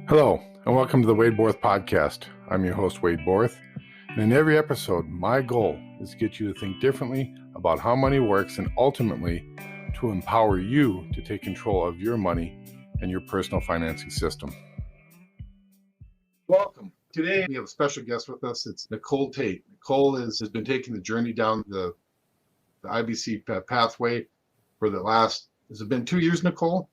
Hello, and welcome to the Wade Borth podcast. I'm your host, Wade Borth, and in every episode, my goal is to get you to think differently about how money works and ultimately to empower you to take control of your money and your personal financing system. Welcome. Today, we have a special guest with us. It's Nicole Tate. Nicole has been taking the journey down the IBC pathway for the last, has it been 2 years, Nicole?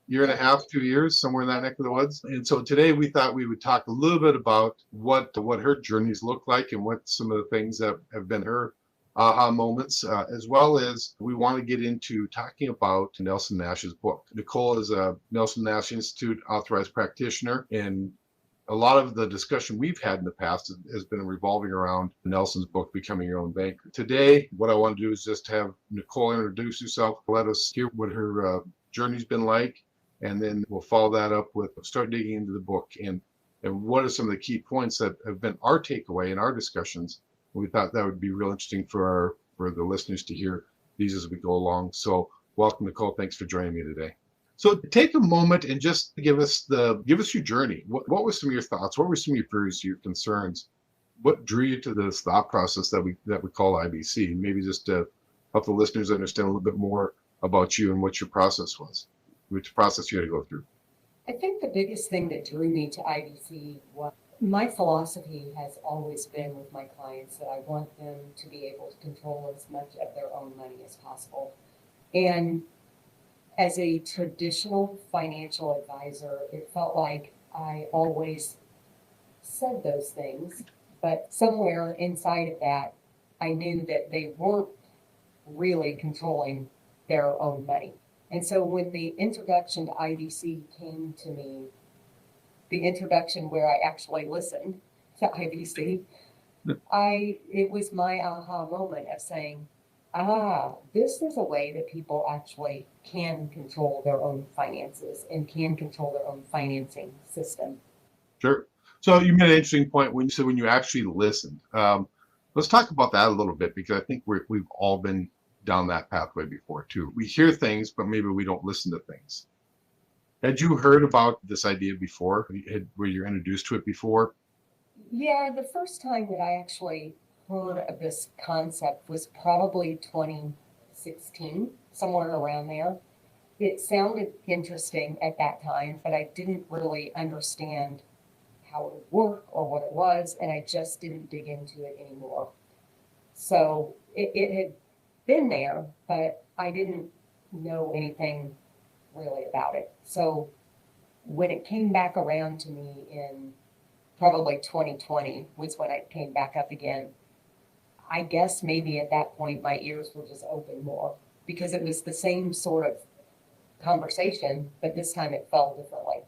Year and a half, 2 years, somewhere in that neck of the woods. And so today we thought we would talk a little bit about what her journeys look like and what some of the things that have been her aha moments, as well as we want to get into talking about Nelson Nash's book. Nicole is a Nelson Nash Institute authorized practitioner, and a lot of the discussion we've had in the past has been revolving around Nelson's book, Becoming Your Own Banker. Today, what I want to do is just have Nicole introduce herself, let us hear what her journey's been like, and then we'll follow that up with start digging into the book and what are some of the key points that have been our takeaway in our discussions. We thought that would be real interesting for the listeners to hear these as we go along. So welcome, Nicole. Thanks for joining me today. So take a moment and just give us your journey. What were some of your thoughts? What were some of your fears, your concerns? What drew you to this thought process that we call IBC? Maybe just to help the listeners understand a little bit more about you and what your process was. Which process you had to go through? I think the biggest thing that drew me to IBC was my philosophy has always been with my clients that I want them to be able to control as much of their own money as possible. And as a traditional financial advisor, it felt like I always said those things, but somewhere inside of that, I knew that they weren't really controlling their own money. And so when the introduction to IBC came to me, the introduction where I actually listened to IBC, it was my aha moment of saying, this is a way that people actually can control their own finances and can control their own financing system. Sure. So you made an interesting point when you said when you actually listened. Let's talk about that a little bit, because I think we've all been down that pathway before too. We hear things, but maybe we don't listen to things. Had you heard about this idea before? Were you introduced to it before? Yeah, the first time that I actually heard of this concept was probably 2016, somewhere around there. It sounded interesting at that time, but I didn't really understand how it would work or what it was, and I just didn't dig into it anymore. So it had been there, but I didn't know anything really about it. So when it came back around to me in probably 2020 was when it came back up again. I guess maybe at that point my ears were just open more because it was the same sort of conversation, but this time it felt differently.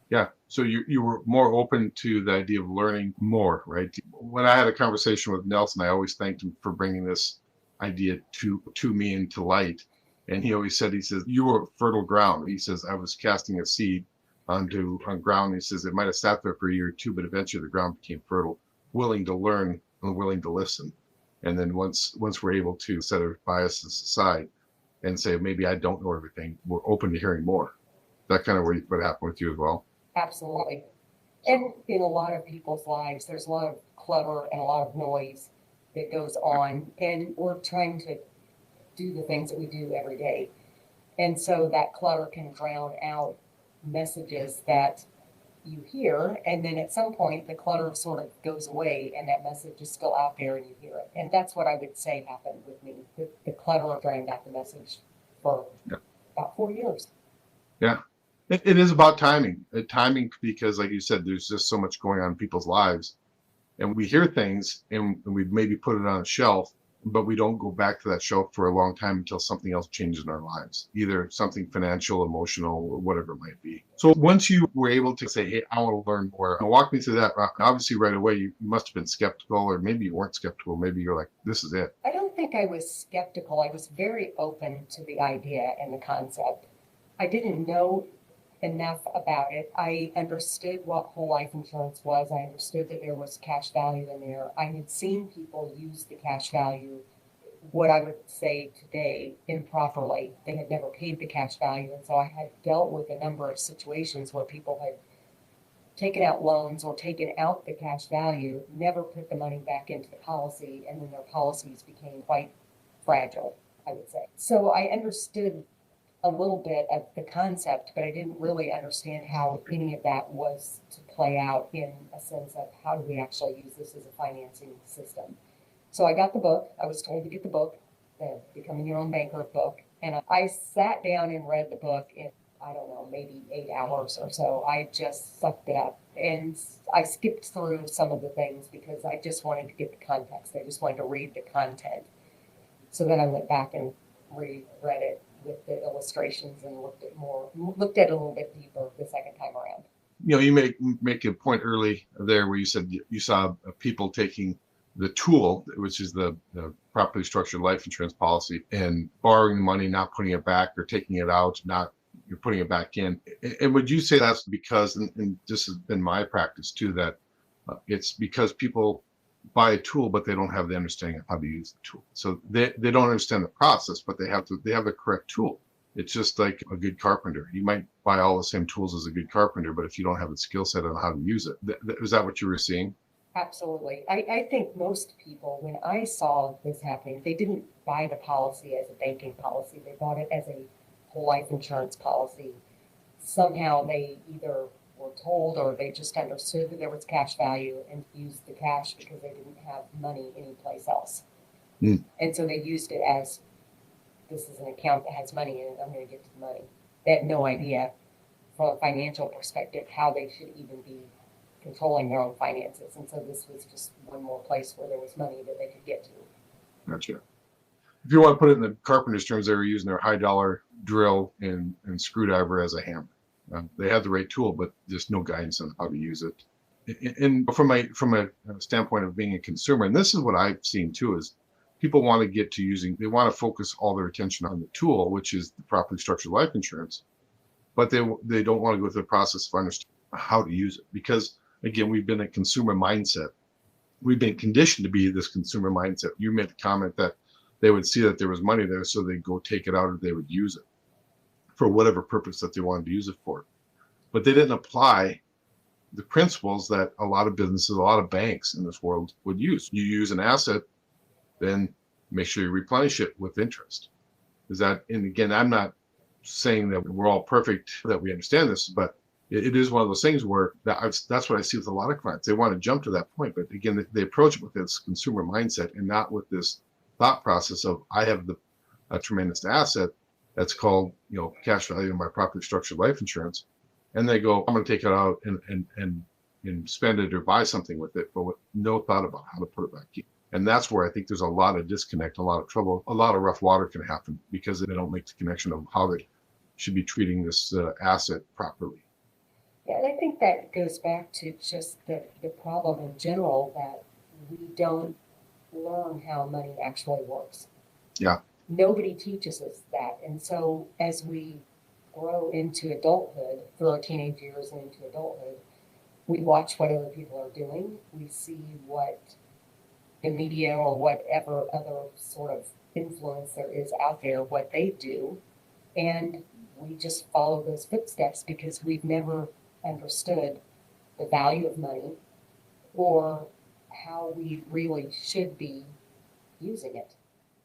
Yeah. So you were more open to the idea of learning more, right? When I had a conversation with Nelson, I always thanked him for bringing this idea to me and to light. And he always said, he says, you were fertile ground. He says, I was casting a seed on ground. He says, it might have sat there for a year or two, but eventually the ground became fertile, willing to learn and willing to listen. And then once we're able to set our biases aside and say, maybe I don't know everything, we're open to hearing more. That kind of what happened with you as well? Absolutely. And in a lot of people's lives, there's a lot of clutter and a lot of noise that goes on, and we're trying to do the things that we do every day. And so that clutter can drown out messages that you hear, and then at some point the clutter sort of goes away and that message is still out there and you hear it. And that's what I would say happened with me. The clutter drowned out the message for about 4 years. Yeah. It is about timing. Timing, because like you said, there's just so much going on in people's lives. And we hear things and we maybe put it on a shelf, but we don't go back to that shelf for a long time until something else changes in our lives, either something financial, emotional, or whatever it might be. So once you were able to say, hey, I want to learn more, walk me through that. Obviously, right away, you must have been skeptical, or maybe you weren't skeptical. Maybe you're like, this is it. I don't think I was skeptical. I was very open to the idea and the concept. I didn't know enough about it. I understood what whole life insurance was. I understood that there was cash value in there. I had seen people use the cash value, what I would say today, improperly. They had never paid the cash value. And so I had dealt with a number of situations where people had taken out loans or taken out the cash value, never put the money back into the policy, and then their policies became quite fragile, I would say. So I understood a little bit of the concept, but I didn't really understand how any of that was to play out in a sense of how do we actually use this as a financing system. So I got the book. I was told to get the book, the Becoming Your Own Banker book, and I sat down and read the book in, I don't know, maybe 8 hours or so. I just sucked it up. And I skipped through some of the things because I just wanted to get the context. I just wanted to read the content. So then I went back and reread it with the illustrations and looked at it a little bit deeper the second time around. You know, you make a point early there where you said you saw people taking the tool, which is the properly structured life insurance policy, and borrowing the money, not putting it back, or taking it out, not you're putting it back in. And would you say that's because, and this has been my practice too, that it's because people buy a tool, but they don't have the understanding of how to use the tool. So they don't understand the process, but they have the correct tool. It's just like a good carpenter. You might buy all the same tools as a good carpenter, but if you don't have the skill set on how to use it, is that what you were seeing? Absolutely. I think most people, when I saw this happening, they didn't buy the policy as a banking policy. They bought it as a whole life insurance policy. Somehow they either were told or they just understood that there was cash value and used the cash because they didn't have money anyplace else. And so they used it as, this is an account that has money in it, I'm going to get to the money. They had no idea from a financial perspective how they should even be controlling their own finances. And so this was just one more place where there was money that they could get to. Gotcha. If you want to put it in the carpenter's terms, they were using their high dollar drill and screwdriver as a hammer. They had the right tool, but just no guidance on how to use it. And from a standpoint of being a consumer, and this is what I've seen too, is people want to get to they want to focus all their attention on the tool, which is the properly structured life insurance, but they don't want to go through the process of understanding how to use it. Because again, we've been a consumer mindset. We've been conditioned to be this consumer mindset. You made the comment that they would see that there was money there, so they'd go take it out, or they would use it for whatever purpose that they wanted to use it for. But they didn't apply the principles that a lot of businesses, a lot of banks in this world would use. You use an asset, then make sure you replenish it with interest. And again, I'm not saying that we're all perfect, that we understand this, but it is one of those things where that's what I see with a lot of clients. They want to jump to that point, but again, they approach it with this consumer mindset and not with this thought process of, I have a tremendous asset that's called, cash value in my properly structured life insurance, and they go, I'm going to take it out and spend it or buy something with it, but with no thought about how to put it back in. And that's where I think there's a lot of disconnect, a lot of trouble, a lot of rough water can happen because they don't make the connection of how they should be treating this asset properly. Yeah, and I think that goes back to just the problem in general, that we don't learn how money actually works. Yeah. Nobody teaches us that. And so as we grow into adulthood, through our teenage years and into adulthood, we watch what other people are doing. We see what the media or whatever other sort of influence there is out there, what they do. And we just follow those footsteps because we've never understood the value of money or how we really should be using it.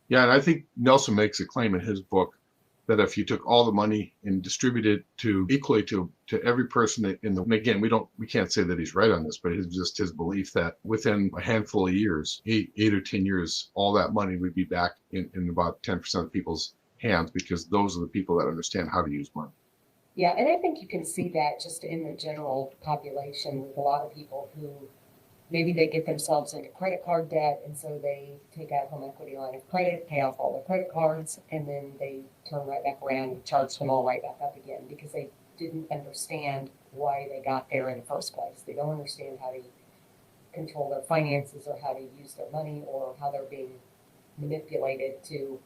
Yeah, and I think Nelson makes a claim in his book that if you took all the money and distributed equally to every person and again, we can't say that he's right on this, but it's just his belief that within a handful of years, 8 or 10 years, all that money would be back in about 10% of people's hands, because those are the people that understand how to use money. Yeah, and I think you can see that just in the general population with a lot of people who maybe they get themselves into credit card debt, and so they take out a home equity line of credit, pay off all their credit cards, and then they turn right back around and charge them all right back up again because they didn't understand why they got there in the first place. They don't understand how to control their finances or how to use their money or how they're being manipulated to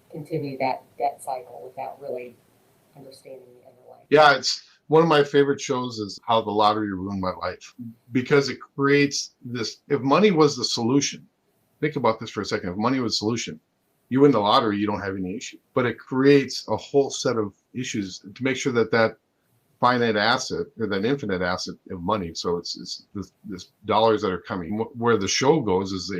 continue that debt cycle without really understanding the underlying. Yeah, it's one of my favorite shows is How the Lottery Ruined My Life, because it creates this. If money was the solution, think about this for a second. If money was the solution, you win the lottery, you don't have any issue. But it creates a whole set of issues to make sure that finite asset or that infinite asset of money. So it's this dollars that are coming. Where the show goes is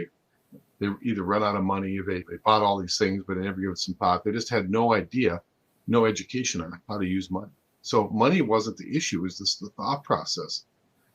they either run out of money, they bought all these things, but they never give it some thought. They just had no idea, no education on how to use money. So money wasn't the issue, it was the thought process.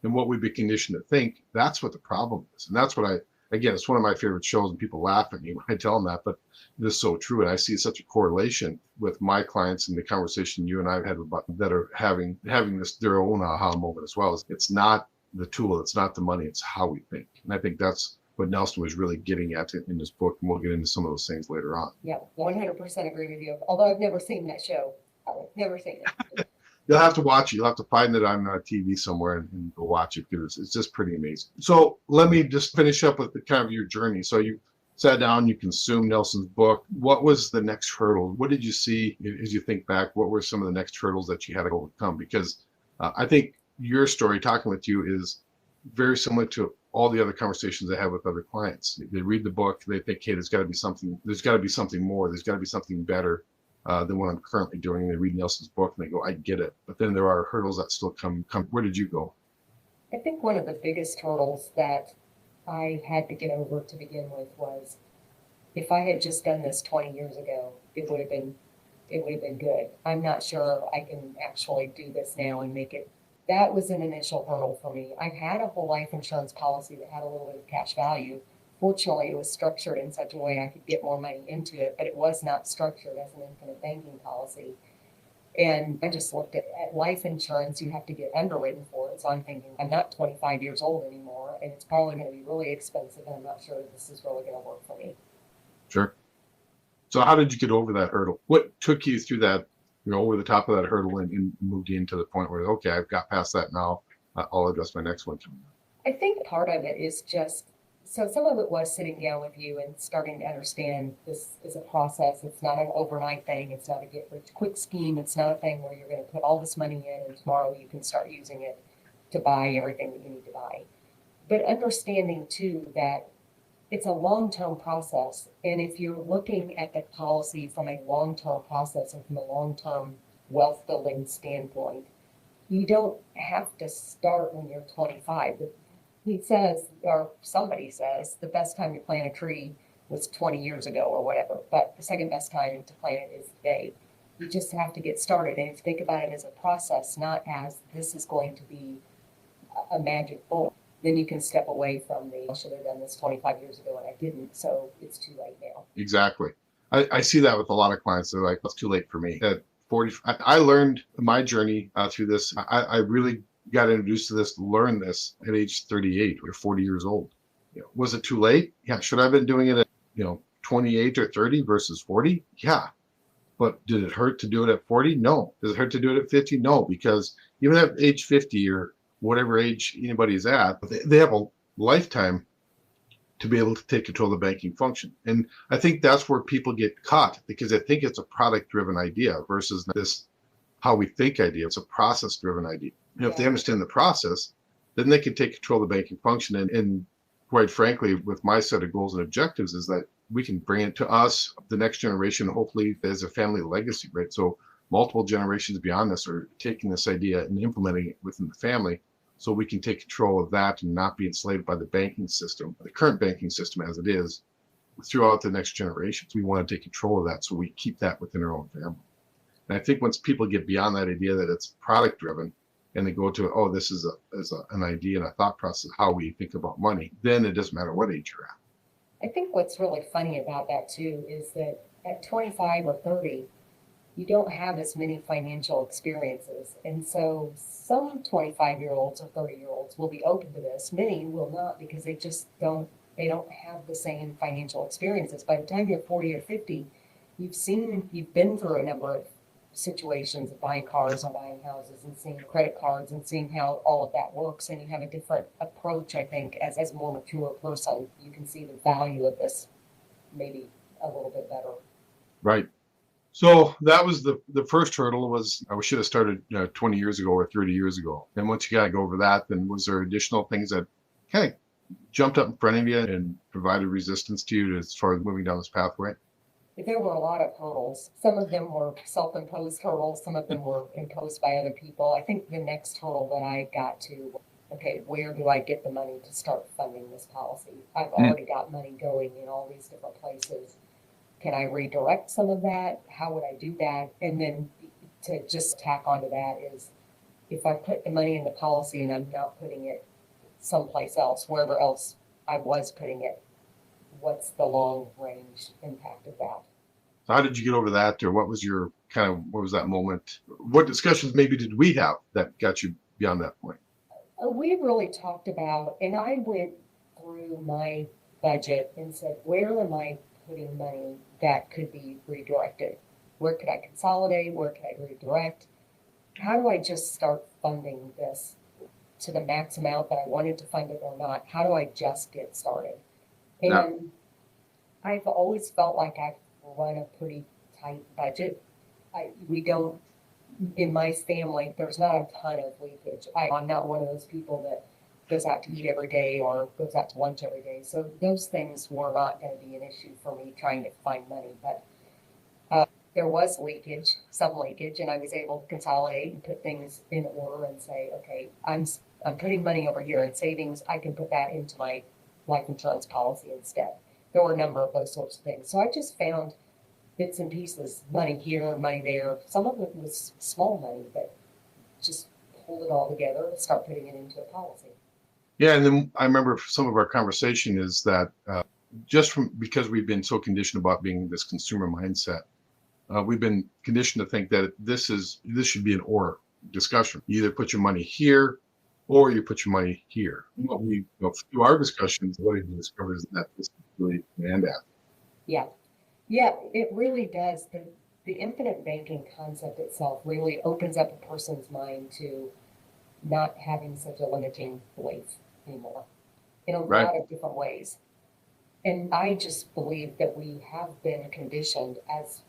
And what we've been conditioned to think, that's what the problem is. And that's what again, it's one of my favorite shows, and people laugh at me when I tell them that, but it is so true. And I see such a correlation with my clients and the conversation you and I have had about that are having this, their own aha moment as well. It's not the tool, it's not the money, it's how we think. And I think that's what Nelson was really getting at in this book. And we'll get into some of those things later on. Yeah, 100% agree with you. Although I've never seen that show. I've never seen it. You'll have to watch it. You'll have to find it on TV somewhere and go watch it, because it's just pretty amazing. So let me just finish up with the kind of your journey. So you sat down, you consumed Nelson's book. What was the next hurdle? What did you see as you think back? What were some of the next hurdles that you had to overcome? Because I think your story, talking with you, is very similar to all the other conversations I have with other clients. They read the book, they think, hey, there's got to be something more, there's got to be something better than what I'm currently doing. And they read Nelson's book and they go, I get it. But then there are hurdles that still come. Where did you go? I think one of the biggest hurdles that I had to get over to begin with was, if I had just done this 20 years ago, it would have been good. I'm not sure I can actually do this now and make it. That was an initial hurdle for me. I had a whole life insurance policy that had a little bit of cash value. Fortunately, it was structured in such a way I could get more money into it, but it was not structured as an infinite banking policy. And I just looked at life insurance, you have to get underwritten for it. So I'm thinking, I'm not 25 years old anymore, and it's probably going to be really expensive, and I'm not sure this is really going to work for me. Sure. So how did you get over that hurdle? What took you through that, over the top of that hurdle and moved you into the point where, okay, I've got past that now, I'll address my next one? I think part of it is just, so some of it was sitting down with you and starting to understand this is a process. It's not an overnight thing. It's not a get rich quick scheme. It's not a thing where you're going to put all this money in and tomorrow you can start using it to buy everything that you need to buy. But understanding too that it's a long-term process. And if you're looking at the policy from a long-term process and from a long-term wealth building standpoint, you don't have to start when you're 25. He says, or somebody says, the best time to plant a tree was 20 years ago or whatever, but the second best time to plant it is today. You just have to get started. And if you think about it as a process, not as this is going to be a magic bullet, then you can step away from I should have done this 25 years ago and I didn't, so it's too late now. Exactly. I see that with a lot of clients. They're like, it's too late for me. At 40, I learned my journey through this. I really got introduced to this, learned this at age 38 or 40 years old. Was it too late? Yeah. Should I have been doing it at 28 or 30 versus 40? Yeah. But did it hurt to do it at 40? No. Does it hurt to do it at 50? No, because even at age 50 or whatever age anybody's at, they have a lifetime to be able to take control of the banking function. And I think that's where people get caught, because they think it's a product-driven idea versus this how we think idea. It's a process-driven idea. If they understand the process, then they can take control of the banking function. And quite frankly, with my set of goals and objectives, is that we can bring it to us, the next generation, hopefully as a family legacy, right? So multiple generations beyond this are taking this idea and implementing it within the family, so we can take control of that and not be enslaved by the banking system, the current banking system as it is, throughout the next generations. We want to take control of that, so we keep that within our own family. And I think once people get beyond that idea that it's product driven, and they go to, oh, this is an idea and a thought process, how we think about money, then it doesn't matter what age you're at. I think what's really funny about that too is that at 25 or 30, you don't have as many financial experiences. And so some 25-year-olds or 30-year-olds will be open to this. Many will not, because they don't have the same financial experiences. By the time you're 40 or 50, you've been through a number of situations of buying cars and buying houses and seeing credit cards and seeing how all of that works. And you have a different approach, I think, as a more mature person. You can see the value of this maybe a little bit better. Right. So that was the first hurdle. Was we should have started 20 years ago or 30 years ago. And once you got to go over that, then was there additional things that kind of jumped up in front of you and provided resistance to you as far as moving down this pathway? there were a lot of hurdles. Some of them were self-imposed hurdles. Some of them were imposed by other people. I think the next hurdle that I got to, okay, where do I get the money to start funding this policy? I've already got money going in all these different places. Can I redirect some of that? How would I do that? And then to just tack onto that is, if I put the money in the policy and I'm not putting it someplace else, wherever else I was putting it, what's the long range impact of that? So how did you get over that, or what was your what was that moment? What discussions maybe did we have that got you beyond that point? We really talked about, and I went through my budget and said, where am I putting money that could be redirected? Where could I consolidate? Where could I redirect? How do I just start funding this to the max amount that I wanted to fund it or not? How do I just get started? And I've always felt like I've run a pretty tight budget. We don't, in my family, there's not a ton of leakage. I'm not one of those people that goes out to eat every day or goes out to lunch every day. So those things were not going to be an issue for me trying to find money. But there was leakage, some leakage, and I was able to consolidate and put things in order and say, okay, I'm putting money over here in savings. I can put that into my life insurance policy instead. There were a number of those sorts of things. So I just found bits and pieces, money here, money there. Some of it was small money, but just pull it all together and start putting it into a policy. Yeah, and then I remember some of our conversation is that because we've been so conditioned about being this consumer mindset, we've been conditioned to think that this should be an or discussion. You either put your money here or you put your money here. What we, through our discussions, what we discovered is that this is really demand at. Yeah. Yeah, it really does. The infinite banking concept itself really opens up a person's mind to not having such a limiting belief anymore in a lot of different ways. And I just believe that we have been conditioned as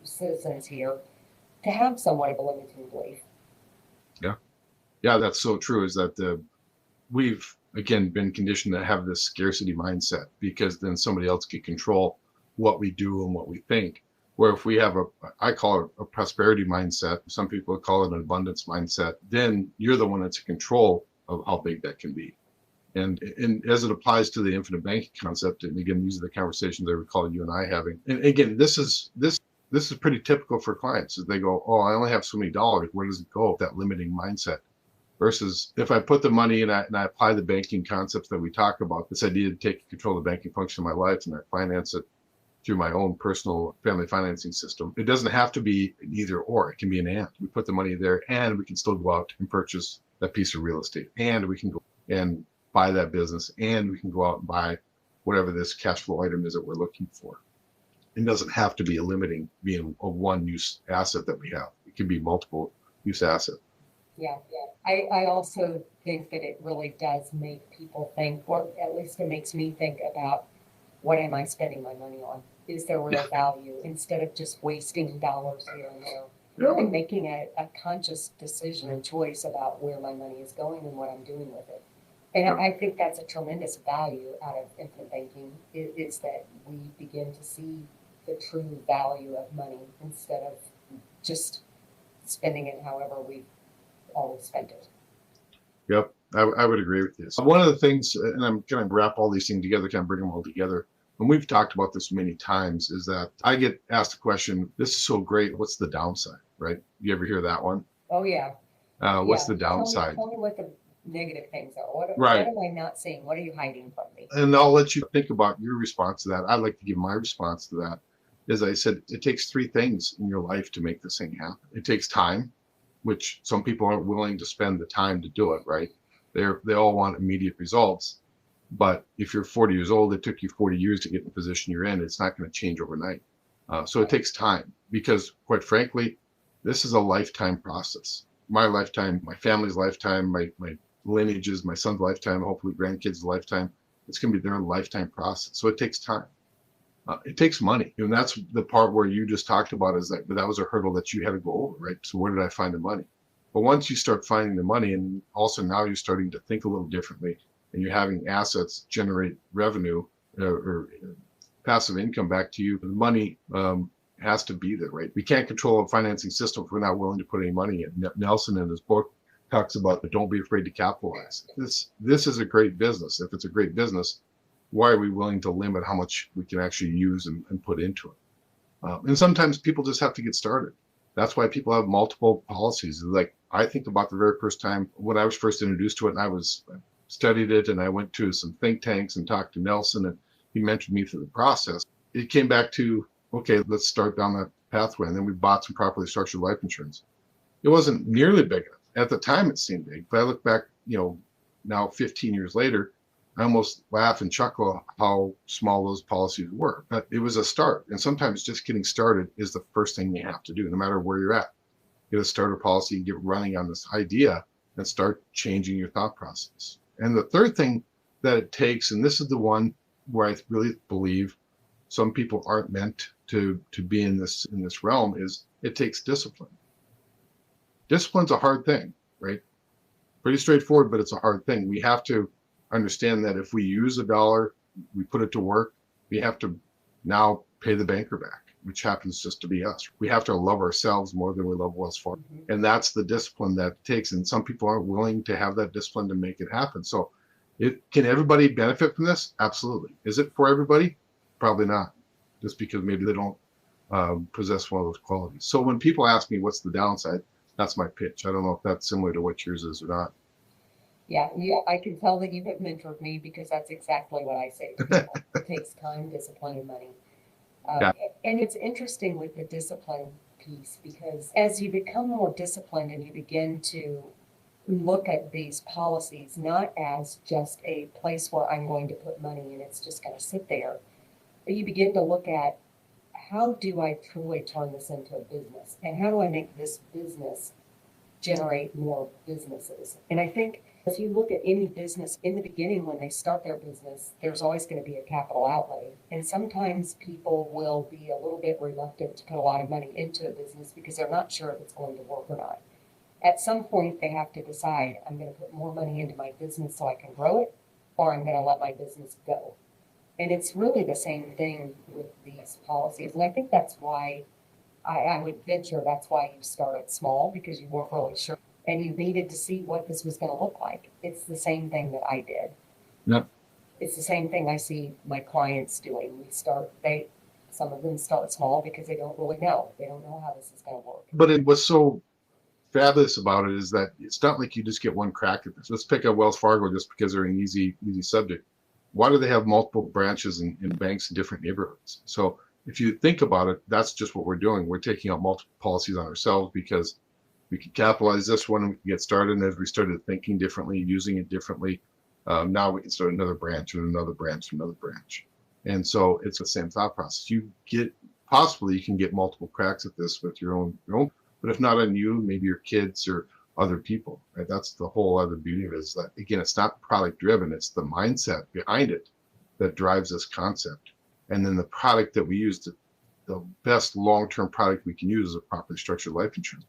citizens here to have somewhat of a limiting belief. Yeah, that's so true, is that we've, again, been conditioned to have this scarcity mindset, because then somebody else can control what we do and what we think. Where if we have I call it a prosperity mindset, some people call it an abundance mindset, then you're the one that's in control of how big that can be. And as it applies to the infinite banking concept, and again, these are the conversations I recall you and I having. And again, this is pretty typical for clients, as they go, oh, I only have so many dollars. Where does it go? That limiting mindset. Versus if I put the money in and I apply the banking concepts that we talk about, this idea to take control of the banking function of my life and I finance it through my own personal family financing system. It doesn't have to be an either or. It can be an and. We put the money there and we can still go out and purchase that piece of real estate, and we can go and buy that business, and we can go out and buy whatever this cash flow item is that we're looking for. It doesn't have to be a limiting being a one use asset that we have. It can be multiple use asset. Yeah. I also think that it really does make people think, or at least it makes me think about, what am I spending my money on? Is there real value, instead of just wasting dollars here and there? Really making a conscious decision and choice about where my money is going and what I'm doing with it. And I think that's a tremendous value out of infinite banking, is that we begin to see the true value of money instead of just spending it however we always spent it. Yep, I would agree with this. One of the things, and I'm going to wrap all these things together, kind of bring them all together, and we've talked about this many times, is that I get asked the question, this is so great, what's the downside, right? You ever hear that one? Oh, yeah. What's the downside? Tell me what the negative things are. What am I not seeing? What are you hiding from me? And I'll let you think about your response to that. I'd like to give my response to that. As I said, it takes three things in your life to make this thing happen. It takes time, which some people aren't willing to spend the time to do it, right? They all want immediate results. But if you're 40 years old, it took you 40 years to get in the position you're in. It's not going to change overnight. So it takes time, because quite frankly, this is a lifetime process. My lifetime, my family's lifetime, my lineages, my son's lifetime, hopefully grandkids' lifetime. It's going to be their lifetime process. So it takes time. It takes money. And that's the part where you just talked about, is that was a hurdle that you had to go over, right? So where did I find the money? But once you start finding the money, and also now you're starting to think a little differently, and you're having assets generate revenue or passive income back to you. The money has to be there, right? We can't control a financing system if we're not willing to put any money in. Nelson in his book talks about the don't be afraid to capitalize. This is a great business. If it's a great business, why are we willing to limit how much we can actually use and put into it? And sometimes people just have to get started. That's why people have multiple policies. Like I think about the very first time when I was first introduced to it, and I studied it, and I went to some think tanks and talked to Nelson, and he mentored me through the process. It came back to, okay, let's start down that pathway. And then we bought some properly structured life insurance. It wasn't nearly big enough. At the time, it seemed big. But I look back, now 15 years later, I almost laugh and chuckle how small those policies were. But it was a start. And sometimes just getting started is the first thing you have to do, no matter where you're at. Get a starter policy and get running on this idea and start changing your thought process. And the third thing that it takes, and this is the one where I really believe some people aren't meant to be in this realm, is it takes discipline. Discipline's a hard thing, right? Pretty straightforward, but it's a hard thing. We have to understand that if we use $1, we put it to work, we have to now pay the banker back, which happens just to be us. We have to love ourselves more than we love Wells Fargo. Mm-hmm. And that's the discipline that it takes. And some people aren't willing to have that discipline to make it happen. So can everybody benefit from this? Absolutely. Is it for everybody? Probably not, just because maybe they don't possess one of those qualities. So when people ask me what's the downside, that's my pitch. I don't know if that's similar to what yours is or not. Yeah, I can tell that you have mentored me, because that's exactly what I say to people. It takes time, discipline, and money. Yeah. And it's interesting with the discipline piece, because as you become more disciplined and you begin to look at these policies not as just a place where I'm going to put money and it's just going to sit there, but you begin to look at, how do I truly turn this into a business? And how do I make this business generate more businesses? And I think if you look at any business in the beginning, when they start their business, there's always going to be a capital outlay. And sometimes people will be a little bit reluctant to put a lot of money into a business because they're not sure if it's going to work or not. At some point, they have to decide, I'm going to put more money into my business so I can grow it, or I'm going to let my business go. And it's really the same thing with these policies. And I think that's why I would venture that's why you started small, because you weren't really sure. And you needed to see what this was going to look like. It's the same thing that I did. Yep. It's the same thing I see my clients doing. Some of them start small because they don't really know. They don't know how this is going to work. But what's so fabulous about it is that it's not like you just get one crack at this. Let's pick up Wells Fargo just because they're an easy subject. Why do they have multiple branches and banks in different neighborhoods? So if you think about it, that's just what we're doing. We're taking out multiple policies on ourselves because we can capitalize this one and we can get started. And as we started thinking differently, using it differently, now we can start another branch and another branch and another branch. And so it's the same thought process. You can get multiple cracks at this with your own, but if not on you, maybe your kids or other people, right? That's the whole other beauty of it, is that, again, it's not product driven. It's the mindset behind it that drives this concept. And then the product that we use, the best long-term product we can use is a properly structured life insurance.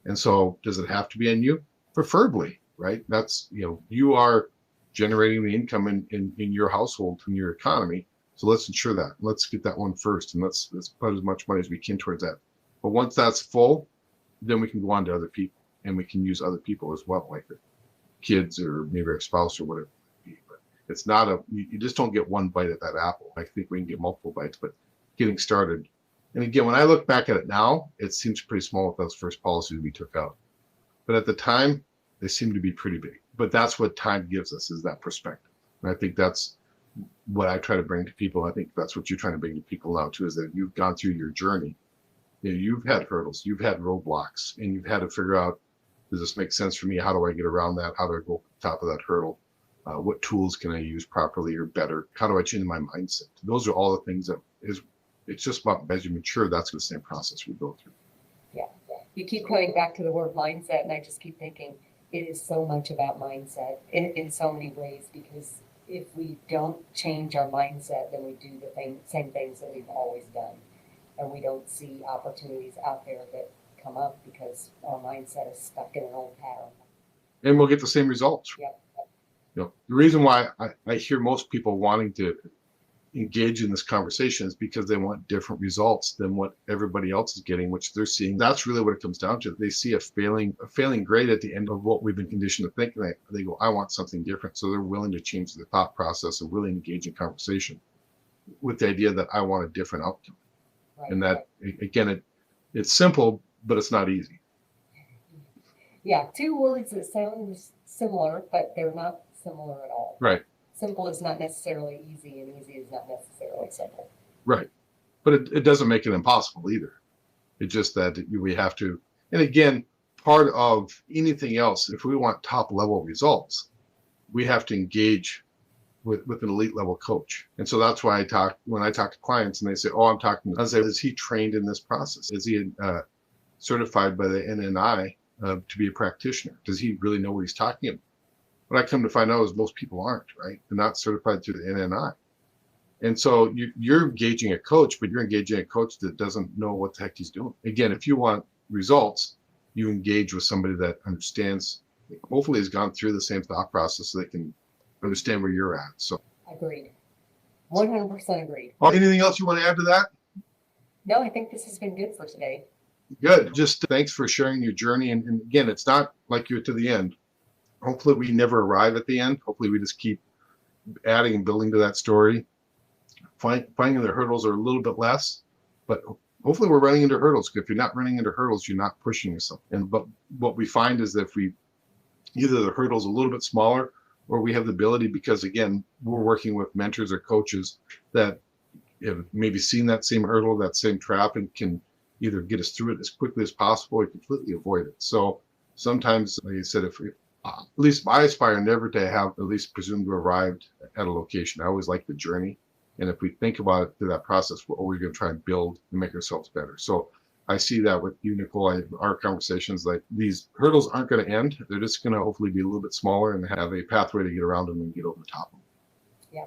And so does it have to be on you? Preferably, right? That's, you are generating the income in your household, in your economy. So let's ensure that. Let's get that one first, and let's put as much money as we can towards that. But once that's full, then we can go on to other people, and we can use other people as well, like the kids or maybe our spouse or whatever it might be. But it's not you just don't get one bite at that apple. I think we can get multiple bites, but getting started. And again, when I look back at it now, it seems pretty small with those first policies we took out. But at the time, they seem to be pretty big. But that's what time gives us, is that perspective. And I think that's what I try to bring to people. I think that's what you're trying to bring to people now too, is that you've gone through your journey. You've had hurdles, you've had roadblocks, and you've had to figure out, does this make sense for me? How do I get around that? How do I go to the top of that hurdle? What tools can I use properly or better? How do I change my mindset? Those are all the things that it's just about, as you mature, that's the same process we go through. Yeah. You keep coming back to the word mindset, and I just keep thinking it is so much about mindset in so many ways, because if we don't change our mindset, then we do the same things that we've always done. And we don't see opportunities out there that come up because our mindset is stuck in an old pattern. And we'll get the same results. Yep. The reason why I hear most people wanting to engage in this conversation is because they want different results than what everybody else is getting, which they're seeing. That's really what it comes down to. They see a failing grade at the end of what we've been conditioned to think. And they go, I want something different. So they're willing to change their thought process and really engage in conversation with the idea that I want a different outcome. Right. And that, again, it's simple, but it's not easy. Yeah, two words that sound similar, but they're not similar at all. Right. Simple is not necessarily easy, and easy is not necessarily simple. Right. But it doesn't make it impossible either. It's just that we have to, and again, part of anything else, if we want top level results, we have to engage with an elite level coach. And so that's why when I talk to clients and they say, I say, is he trained in this process? Is he certified by the NNI to be a practitioner? Does he really know what he's talking about? What I come to find out is most people aren't, right? They're not certified through the NNI. And so you're engaging a coach, but you're engaging a coach that doesn't know what the heck he's doing. Again, if you want results, you engage with somebody that understands, hopefully has gone through the same thought process so they can understand where you're at. So agreed. 100% agreed. Anything else you want to add to that? No, I think this has been good for today. Good. Just thanks for sharing your journey. And again, it's not like you're to the end. Hopefully we never arrive at the end. Hopefully we just keep adding and building to that story. Finding the hurdles are a little bit less, but hopefully we're running into hurdles. If you're not running into hurdles, you're not pushing yourself. But what we find is that if we either the hurdles a little bit smaller, or we have the ability, because again, we're working with mentors or coaches that have maybe seen that same hurdle, that same trap, and can either get us through it as quickly as possible or completely avoid it. So sometimes, like I said, at least I aspire never to have at least presumed to arrived at a location. I always like the journey. And if we think about it through that process, we're always going to try and build and make ourselves better. So I see that with you, Nicole. Our conversations, like these hurdles aren't going to end. They're just going to hopefully be a little bit smaller and have a pathway to get around them and get over the top of them. Yeah.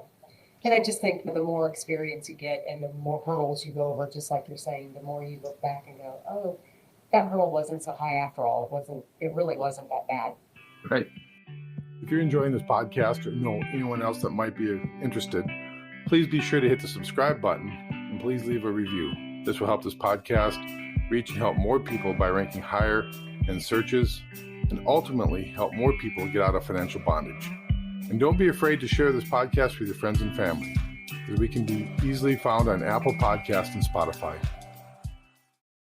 And I just think the more experience you get and the more hurdles you go over, just like you're saying, the more you look back and go, oh, that hurdle wasn't so high after all. It really wasn't that bad. Right. If you're enjoying this podcast or know anyone else that might be interested, please be sure to hit the subscribe button and please leave a review. This will help this podcast reach and help more people by ranking higher in searches and ultimately help more people get out of financial bondage. And don't be afraid to share this podcast with your friends and family, as we can be easily found on Apple Podcasts and Spotify.